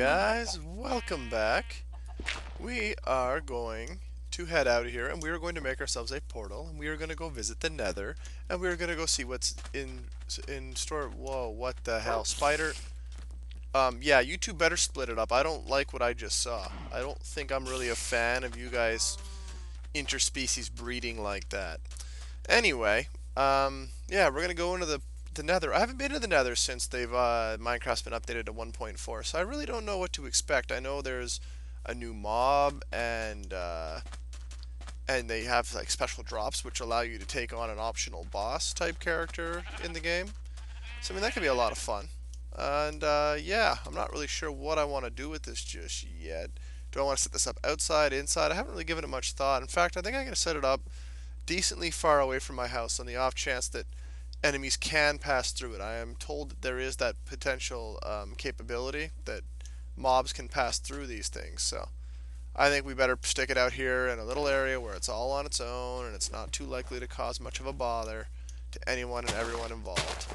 guys, welcome back. We are going to head out of here and we are going to make ourselves a portal and we are going to go visit the Nether and we are going to go see what's in store. Whoa, what the hell? Spider. Yeah, you two better split it up. I don't like what I just saw. I don't think I'm really a fan of you guys interspecies breeding like that. Anyway, yeah, we're gonna go into the Nether. I haven't been to the Nether since they've Minecraft's been updated to 1.4, so I really don't know what to expect. I know there's a new mob and they have like special drops which allow you to take on an optional boss type character in the game. So I mean that could be a lot of fun. And yeah, I'm not really sure what I want to do with this just yet. Do I want to set this up outside, inside? I haven't really given it much thought. In fact, I think I'm going to set it up decently far away from my house on the off chance that enemies can pass through it. I am told that there is that potential capability that mobs can pass through these things. So I think we better stick it out here in a little area where it's all on its own and it's not too likely to cause much of a bother to anyone and everyone involved.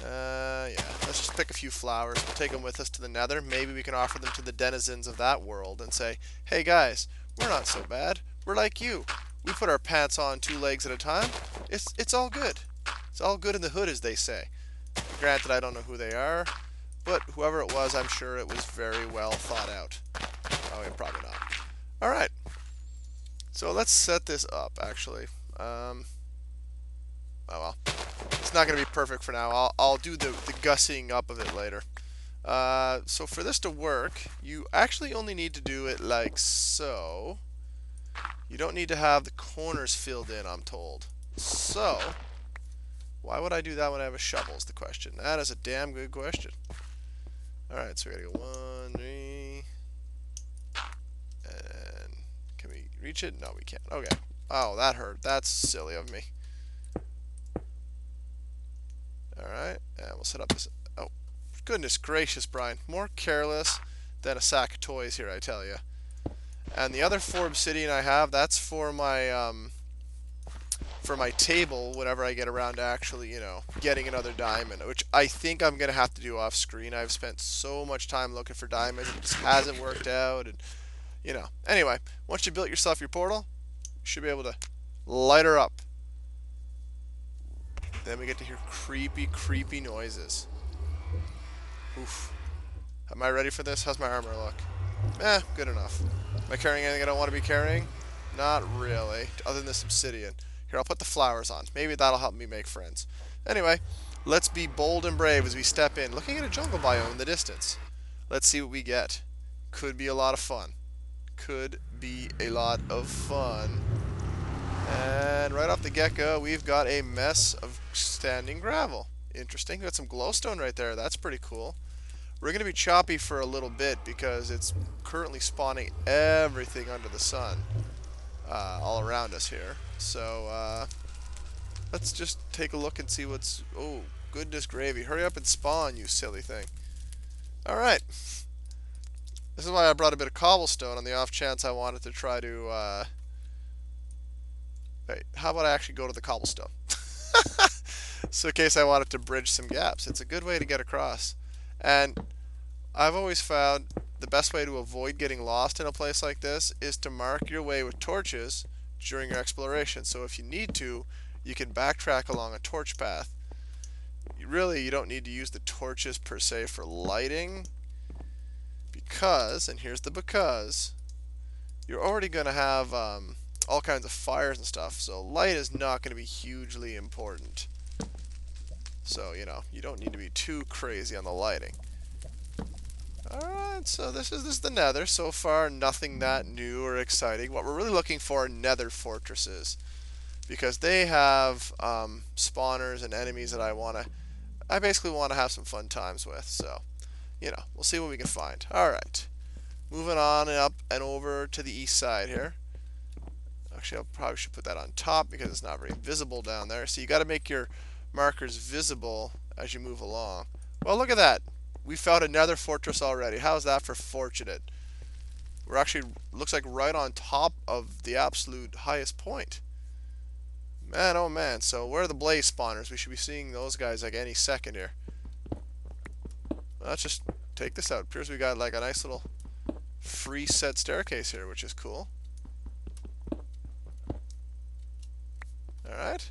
Yeah, let's just pick a few flowers. We'll take them with us to the Nether. Maybe we can offer them to the denizens of that world and say, hey guys, we're not so bad. We're like you. We put our pants on two legs at a time. It's all good. It's all good in the hood, as they say. Granted, I don't know who they are, but whoever it was, I'm sure it was very well thought out. Oh, yeah, probably not. All right. So let's set this up, actually. Oh, well. It's not going to be perfect for now. I'll do the gussing up of it later. So for this to work, you actually only need to do it like so. You don't need to have the corners filled in, I'm told. So, why would I do that when I have a shovel is the question. That is a damn good question. Alright, so we gotta go 1, 3. And can we reach it? No, we can't. Okay. Oh, that hurt. That's silly of me. Alright, and we'll set up this. Oh, goodness gracious, Brian. More careless than a sack of toys here, I tell you. And the other 4 obsidian I have, that's for my table whenever I get around to actually, getting another diamond, which I think I'm gonna have to do off screen. I've spent so much time looking for diamonds, it just hasn't worked out, and Anyway, once you built yourself your portal, you should be able to light her up. Then we get to hear creepy, creepy noises. Oof. Am I ready for this? How's my armor look? Good enough. Am I carrying anything I don't want to be carrying? Not really, other than this obsidian. Here, I'll put the flowers on. Maybe that'll help me make friends. Anyway, let's be bold and brave as we step in, looking at a jungle biome in the distance. Let's see what we get. Could be a lot of fun. Could be a lot of fun. And right off the get-go, we've got a mess of standing gravel. Interesting. Got some glowstone right there. That's pretty cool. We're going to be choppy for a little bit because it's currently spawning everything under the sun all around us here. So let's just take a look and see what's... Oh, goodness gravy. Hurry up and spawn, you silly thing. Alright. This is why I brought a bit of cobblestone on the off chance I wanted to try to... Wait, how about I actually go to the cobblestone? So in case I wanted to bridge some gaps. It's a good way to get across. And I've always found the best way to avoid getting lost in a place like this is to mark your way with torches during your exploration. So if you need to, you can backtrack along a torch path. You don't need to use the torches per se for lighting because, and here's the because, you're already going to have all kinds of fires and stuff. So light is not going to be hugely important. So, you don't need to be too crazy on the lighting. Alright, so this is the Nether. So far, nothing that new or exciting. What we're really looking for are Nether fortresses. Because they have spawners and enemies that I basically want to have some fun times with. So, we'll see what we can find. Alright, moving on and up and over to the east side here. Actually, I probably should put that on top because it's not very visible down there. So you got to make your markers visible as you move along. Well, look at that. We found another fortress already. How's that for fortunate? We're actually, looks like right on top of the absolute highest point. Man, oh man. So where are the blaze spawners? We should be seeing those guys like any second here. Let's just take this out. Appears we got like a nice little free set staircase here, which is cool. Alright.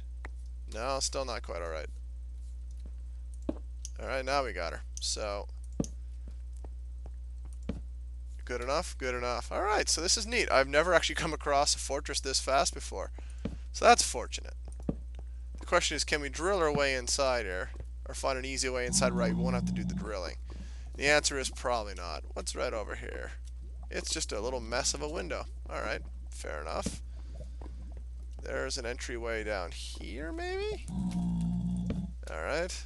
No, still not quite alright. Alright, now we got her. So, good enough? Good enough. Alright, so this is neat. I've never actually come across a fortress this fast before. So that's fortunate. The question is, can we drill our way inside here? Or find an easy way inside where we won't have to do the drilling? The answer is probably not. What's right over here? It's just a little mess of a window. Alright, fair enough. There's an entryway down here, maybe? Alright.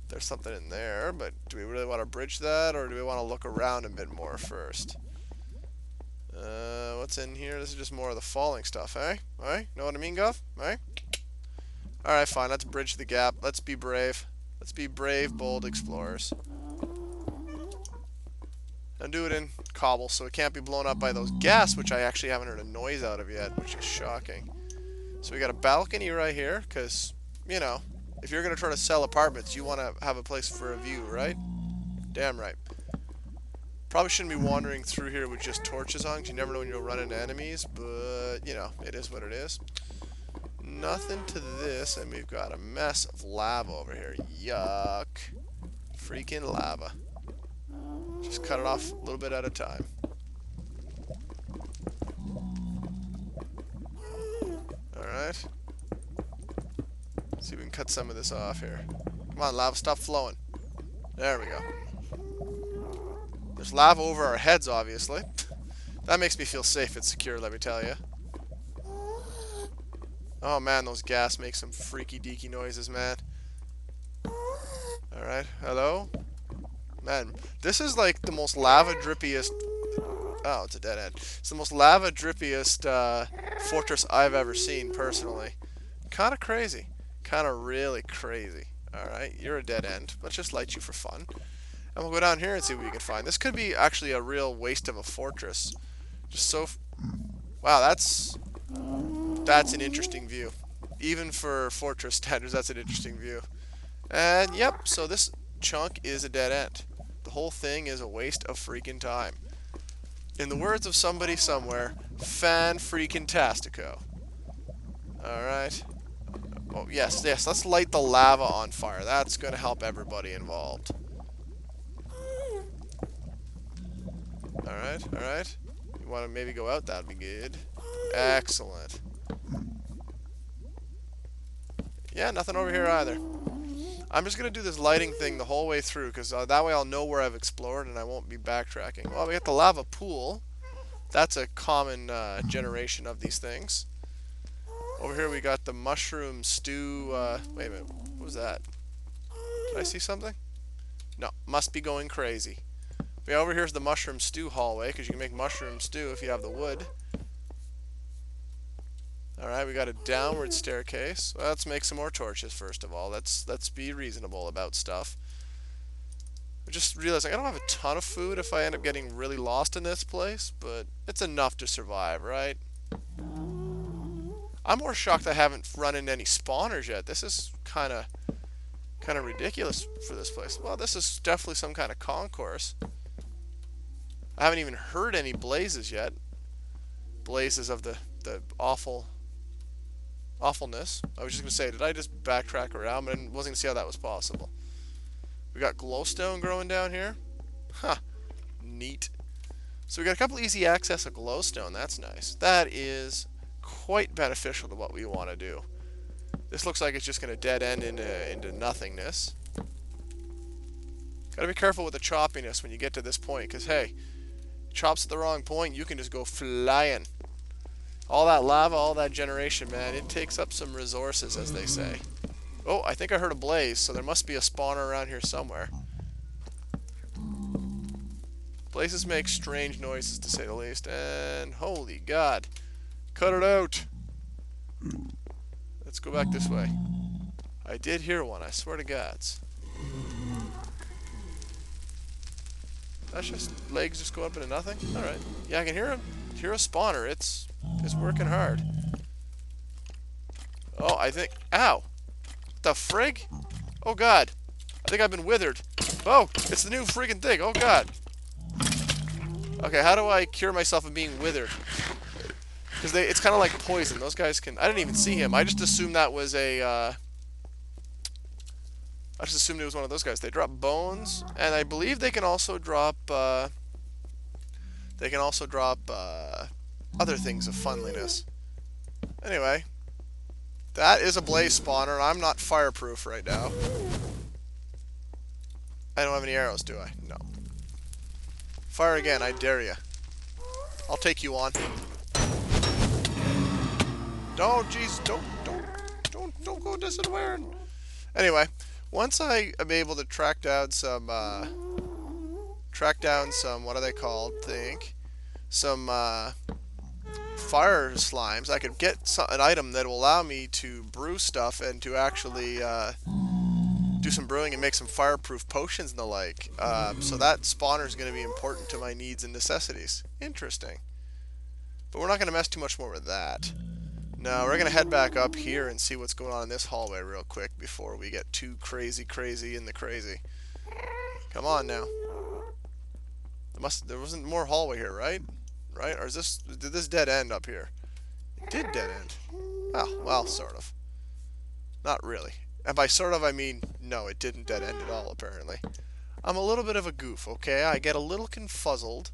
There's something in there, but do we really want to bridge that, or do we want to look around a bit more first? What's in here? This is just more of the falling stuff, eh? Eh? Know what I mean, Gov? Eh? Alright, fine. Let's bridge the gap. Let's be brave. Let's be brave, bold explorers. And do it in cobble so it can't be blown up by those gas, which I actually haven't heard a noise out of yet, which is shocking. So we got a balcony right here, because, you know, if you're going to try to sell apartments, you want to have a place for a view, right? Damn right. Probably shouldn't be wandering through here with just torches on, because you never know when you'll run into enemies, but, you know, it is what it is. Nothing to this, and we've got a mess of lava over here. Yuck. Freaking lava. Just cut it off a little bit at a time. Alright. See if we can cut some of this off here. Come on, lava, stop flowing. There we go. There's lava over our heads, obviously. That makes me feel safe and secure, let me tell you. Oh man, those gas make some freaky deaky noises, man. Alright, hello? Man, this is like the most lava drippiest... Oh, it's a dead end. It's the most lava drippiest fortress I've ever seen, personally. Kind of crazy. Kind of really crazy. Alright, you're a dead end. Let's just light you for fun. And we'll go down here and see what we can find. This could be actually a real waste of a fortress. Just so... Wow, that's an interesting view. Even for fortress standards, that's an interesting view. And yep, so this chunk is a dead end. The whole thing is a waste of freaking time. In the words of somebody somewhere, fan-freaking-tastico. Alright. Oh, yes, let's light the lava on fire. That's going to help everybody involved. Alright. You want to maybe go out? That'd be good. Excellent. Yeah, nothing over here either. I'm just going to do this lighting thing the whole way through, because that way I'll know where I've explored and I won't be backtracking. Well, we got the lava pool. That's a common generation of these things. Over here we got the mushroom stew. Wait a minute. What was that? Did I see something? No, must be going crazy. Yeah, over here's the mushroom stew hallway, because you can make mushroom stew if you have the wood. Alright, we got a downward staircase. Well, let's make some more torches first of all. Let's be reasonable about stuff. I just realized I don't have a ton of food if I end up getting really lost in this place, but it's enough to survive, right? I'm more shocked I haven't run into any spawners yet. This is kind of ridiculous for this place. Well, this is definitely some kind of concourse. I haven't even heard any blazes yet. Blazes of the awfulness. I was just going to say, did I just backtrack around? But I wasn't going to see how that was possible. We got glowstone growing down here. Huh. Neat. So we got a couple easy access of glowstone. That's nice. That is quite beneficial to what we want to do. This looks like it's just going to dead end into nothingness. Gotta be careful with the choppiness when you get to this point, because hey, chops at the wrong point, you can just go flying. All that lava, all that generation, man, it takes up some resources, as they say. Oh, I think I heard a blaze, so there must be a spawner around here somewhere. Blazes make strange noises, to say the least, and holy God. Cut it out! Let's go back this way. I did hear one, I swear to gods. That's just legs just go up into nothing? Alright. Yeah, I can hear him. Hear a spawner. It's working hard. Oh, I think... Ow! What the frig? Oh God. I think I've been withered. Oh, it's the new freaking thing. Oh god. Okay, how do I cure myself of being withered? Because it's kind of like poison. Those guys can... I didn't even see him. I just assumed that was a... I just assumed it was one of those guys. They drop bones, and I believe they can also drop... they can also drop other things of funliness. Anyway, that is a blaze spawner. I'm not fireproof right now. I don't have any arrows, do I? No. Fire again, I dare you. I'll take you on. Don't, jeez, don't go disappear. Anyway, once I am able to track down some, what are they called? Some fire slimes. I could get an item that will allow me to brew stuff and to actually do some brewing and make some fireproof potions and the like. So that spawner is going to be important to my needs and necessities. Interesting. But we're not going to mess too much more with that. No, we're going to head back up here and see what's going on in this hallway real quick before we get too crazy in the crazy. Come on now. There wasn't more hallway here, right? Right? Or did this dead end up here? It did dead end. Oh, well, sort of. Not really. And by sort of, I mean, no, it didn't dead end at all, apparently. I'm a little bit of a goof, okay? I get a little confuzzled,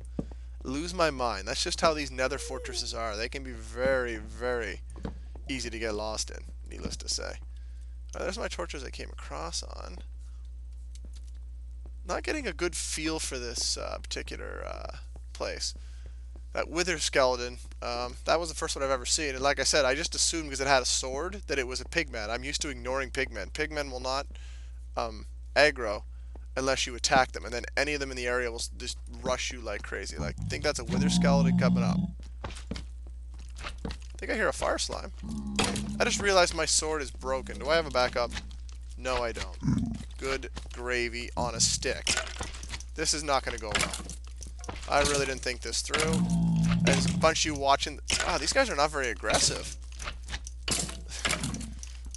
lose my mind. That's just how these nether fortresses are. They can be very, very easy to get lost in, needless to say. There's my torches I came across on. Not getting a good feel for this particular place. That wither skeleton, that was the first one I've ever seen. And like I said, I just assumed because it had a sword that it was a pigman. I'm used to ignoring pigmen. Pigmen will not aggro unless you attack them. And then any of them in the area will just rush you like crazy. Like, I think that's a wither skeleton coming up. I think I hear a fire slime. I just realized my sword is broken. Do I have a backup? No, I don't. Good gravy on a stick. This is not going to go well. I really didn't think this through. There's a bunch of you watching. Wow, these guys are not very aggressive.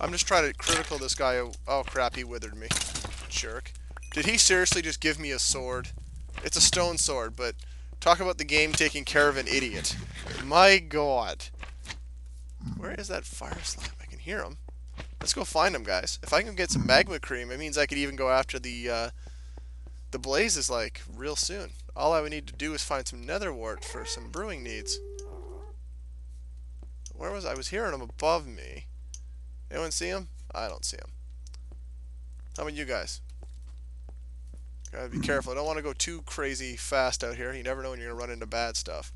I'm just trying to critical this guy. Oh crap, he withered me. Jerk. Did he seriously just give me a sword? It's a stone sword, but talk about the game taking care of an idiot. My god. Where is that fire slime? I can hear him. Let's go find him, guys. If I can get some magma cream, it means I could even go after the blazes like real soon. All I would need to do is find some nether wart for some brewing needs. Where was I? I was hearing him above me. Anyone see him? I don't see him. How about you guys? Gotta be careful. I don't want to go too crazy fast out here. You never know when you're gonna run into bad stuff.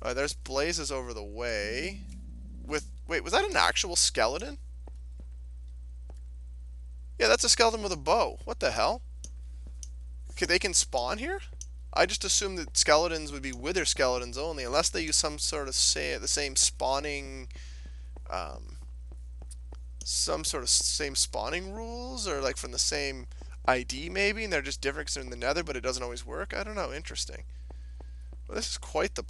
Alright, there's blazes over the way. Wait, was that an actual skeleton? Yeah, that's a skeleton with a bow. What the hell? Okay, they can spawn here? I just assumed that skeletons would be wither skeletons only, unless they use some sort of the same spawning, same spawning rules, or like from the same ID maybe, and they're just different because they're in the nether, but it doesn't always work. I don't know. Interesting. Well, this is quite the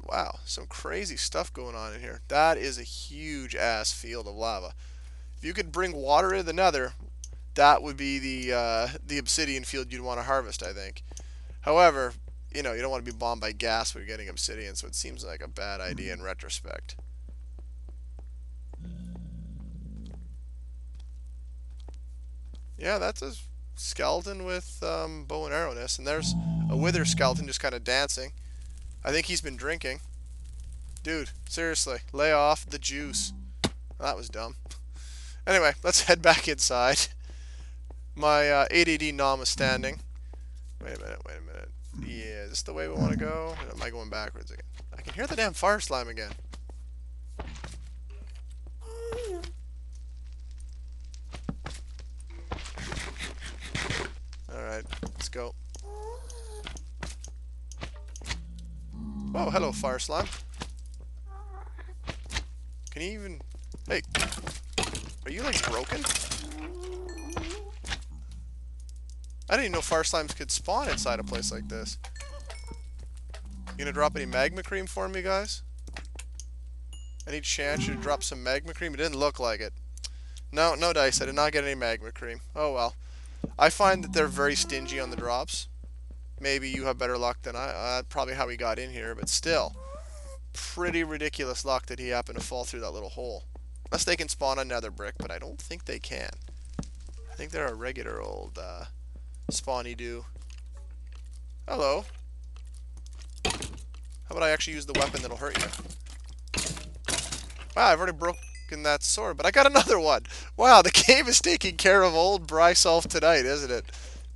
wow, some crazy stuff going on in here. That is a huge ass field of lava. If you could bring water into the nether, that would be the obsidian field you'd want to harvest, I think. However, you know, you don't want to be bombed by gas when you're getting obsidian, so it seems like a bad idea in retrospect. Yeah, that's a skeleton with bow and arrowness, and there's a wither skeleton just kind of dancing. I think he's been drinking. Dude, seriously, lay off the juice. That was dumb. Anyway, let's head back inside. My ADD notwithstanding. Wait a minute. Yeah, is this the way we want to go? Or am I going backwards again? I can hear the damn fire slime again. Alright, let's go. Oh, hello, fire slime. Can you even... Hey, are you like broken? I didn't even know fire slimes could spawn inside a place like this. You gonna drop any magma cream for me, guys? I need chance you to drop some magma cream. It didn't look like it. No dice. I did not get any magma cream. Oh well. I find that they're very stingy on the drops. Maybe you have better luck than I. Probably how he got in here, but still, pretty ridiculous luck that he happened to fall through that little hole. Unless they can spawn another brick, but I don't think they can. I think they're a regular old spawny do. Hello. How about I actually use the weapon that'll hurt you? Wow, I've already broken that sword, but I got another one. Wow, the game is taking care of old Bryself tonight, isn't it?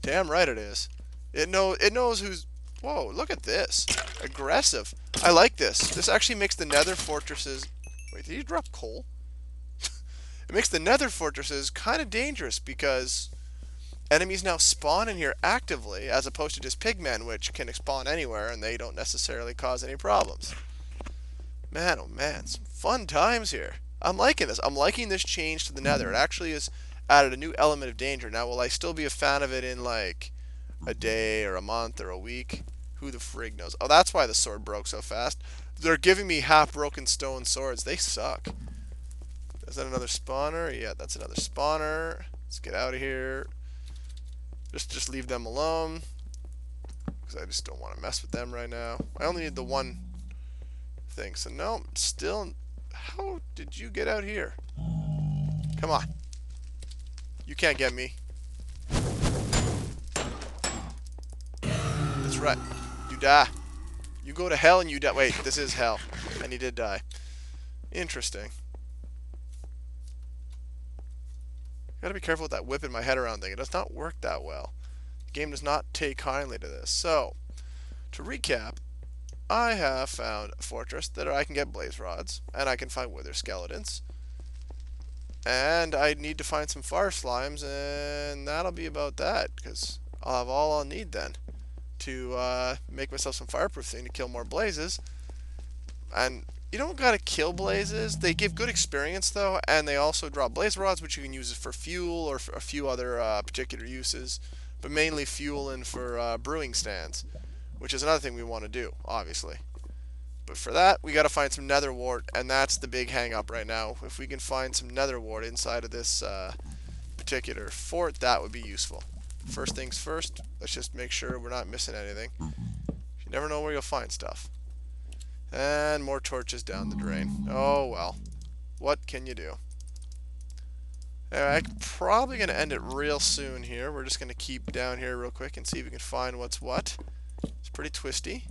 Damn right it is. It knows who's... Whoa, look at this. Aggressive. I like this. This actually makes the Nether fortresses... Wait, did you drop coal? It makes the Nether fortresses kind of dangerous because enemies now spawn in here actively as opposed to just pigmen, which can spawn anywhere and they don't necessarily cause any problems. Man, oh man, some fun times here. I'm liking this. I'm liking this change to the Nether. It actually has added a new element of danger. Now, will I still be a fan of it in like a day or a month or a week? Who the frig knows? Oh, that's why the sword broke so fast. They're giving me half-broken stone swords. They suck. Is that another spawner? Yeah, that's another spawner. Let's get out of here. Just leave them alone. Because I just don't want to mess with them right now. I only need the one thing. So no, still... How did you get out here? Come on. You can't get me. That's right. You die. You go to hell and you die. Wait, this is hell. And he did die. Interesting. Gotta be careful with that whipping my head around thing. It does not work that well. The game does not take kindly to this. So, to recap, I have found a fortress that I can get blaze rods, and I can find wither skeletons. And I need to find some fire slimes, and that'll be about that, because I'll have all I'll need then to make myself some fireproof thing to kill more blazes. And you don't gotta kill blazes. They give good experience though, and they also drop blaze rods, which you can use for fuel or for a few other particular uses, but mainly fuel and for brewing stands, which is another thing we want to do, obviously. But for that, we gotta find some nether wart, and that's the big hang up right now. If we can find some nether wart inside of this particular fort, that would be useful. First things first, let's just make sure we're not missing anything. You never know where you'll find stuff. And more torches down the drain. Oh well. What can you do? Alright, I'm probably going to end it real soon here. We're just going to keep down here real quick and see if we can find what's what. It's pretty twisty.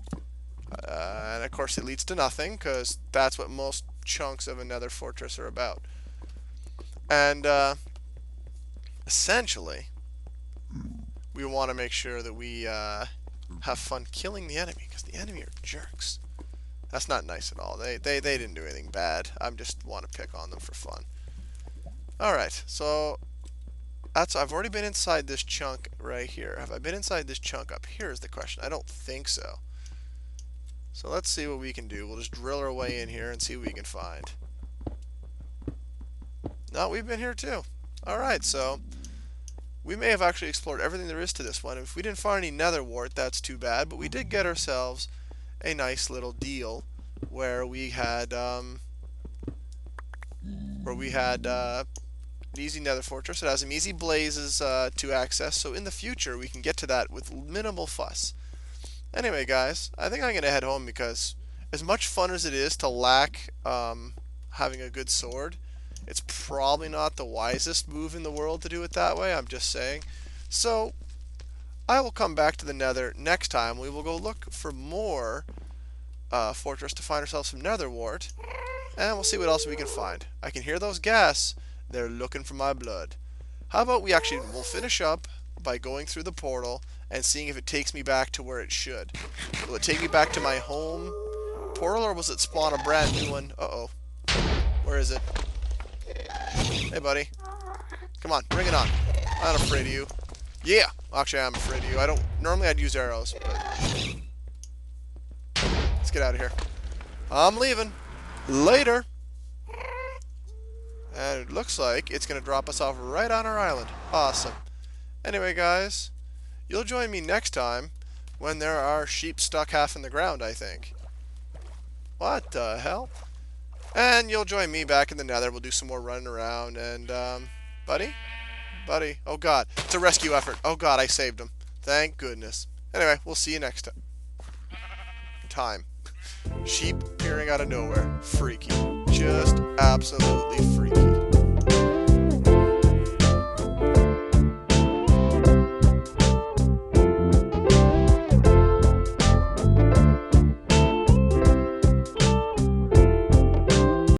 And of course it leads to nothing, because that's what most chunks of a nether fortress are about. And essentially, we want to make sure that we have fun killing the enemy, because the enemy are jerks. That's not nice at all. They didn't do anything bad. I just want to pick on them for fun. Alright, so I've already been inside this chunk right here. Have I been inside this chunk up here is the question. I don't think so. So let's see what we can do. We'll just drill our way in here and see what we can find. No, we've been here too. Alright, so we may have actually explored everything there is to this one. If we didn't find any nether wart, that's too bad, but we did get ourselves a nice little deal where we had an easy nether fortress. It has some easy blazes to access, so in the future we can get to that with minimal fuss. Anyway guys, I think I'm gonna head home, because as much fun as it is to lack having a good sword, it's probably not the wisest move in the world to do it that way. I'm just saying. So I will come back to the nether next time. We will go look for more fortress to find ourselves some nether wart, and we'll see what else we can find. I can hear those gas. They're looking for my blood. How about we'll finish up by going through the portal and seeing if it takes me back to where it should. Will it take me back to my home portal, or will it spawn a brand new one? Uh-oh. Where is it? Hey, buddy. Come on, bring it on. I'm not afraid of you. Yeah! Actually, I am afraid of you. Normally I'd use arrows, but... Let's get out of here. I'm leaving. Later! And it looks like it's going to drop us off right on our island. Awesome. Anyway, guys, you'll join me next time when there are sheep stuck half in the ground, I think. What the hell? And you'll join me back in the nether. We'll do some more running around. And, buddy, Buddy. Oh, God. It's a rescue effort. Oh, God, I saved him. Thank goodness. Anyway, we'll see you next time. Sheep appearing out of nowhere. Freaky. Just absolutely freaky.